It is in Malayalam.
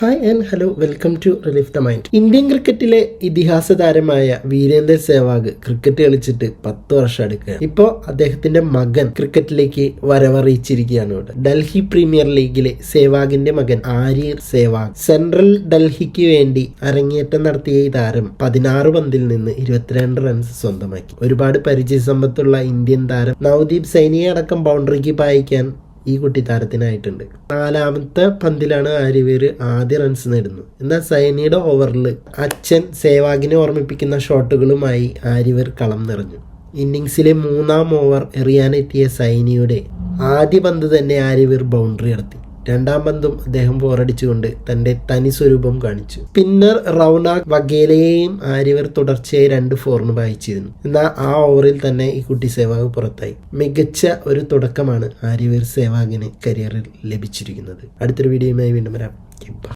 Hi and hello, welcome to relief the mind. Indian ക്രിക്കറ്റിലെ ഇതിഹാസ താരമായ വീരേന്ദർ സെവാഗ് ക്രിക്കറ്റ് കളിച്ചിട്ട് 10 വർഷം അടുക്കുക. ഇപ്പോൾ അദ്ദേഹത്തിന്റെ മകൻ ക്രിക്കറ്റിലേക്ക് വരവറിയിച്ചിരിക്കുകയാണ്. ഇവിടെ ഡൽഹി പ്രീമിയർ ലീഗിലെ സെവാഗിന്റെ മകൻ ആര്യർ സെവാഗ് സെൻട്രൽ ഡൽഹിക്ക് വേണ്ടി അരങ്ങേറ്റം നടത്തിയ ഈ താരം 16 പന്തിൽ നിന്ന് 22 റൺസ് സ്വന്തമാക്കി. ഒരുപാട് പരിചയസമ്പത്തുള്ള ഇന്ത്യൻ താരം നവദീപ് സൈനിയെ അടക്കം ബൗണ്ടറിക്ക് പായിക്കാൻ ഈ കുട്ടി താരത്തിനായിട്ടുണ്ട്. 4ാമത്തെ പന്തിലാണ് ആര്യവീർ ആദ്യ റൺസ് നേടുന്നത്. എന്നാൽ സൈനിയുടെ ഓവറിൽ അച്ഛൻ സെവാഗിനെ ഓർമ്മിപ്പിക്കുന്ന ഷോട്ടുകളുമായി ആര്യവീർ കളം നിറഞ്ഞു. ഇന്നിങ്സിലെ 3ാം ഓവർ എറിയാനെത്തിയ സൈനിയുടെ ആദ്യ പന്ത് തന്നെ ആര്യവീർ ബൗണ്ടറി നടത്തി. 2ാം പന്തും അദ്ദേഹം പോറടിച്ചുകൊണ്ട് തന്റെ തനി സ്വരൂപം കാണിച്ചു. സ്പിന്നർ റൗനാക് വഗേലയെയും ആര്യവീർ തുടർച്ചയായി 2 ഫോറിന് വായിച്ചിരുന്നു. എന്നാൽ ആ ഓവറിൽ തന്നെ ഈ കുട്ടി സെവാഗ് പുറത്തായി. മികച്ച ഒരു തുടക്കമാണ് ആര്യവീർ സെവാഗിന് കരിയറിൽ ലഭിച്ചിരിക്കുന്നത്. അടുത്തൊരു വീഡിയോയുമായി വീണ്ടും വരാം.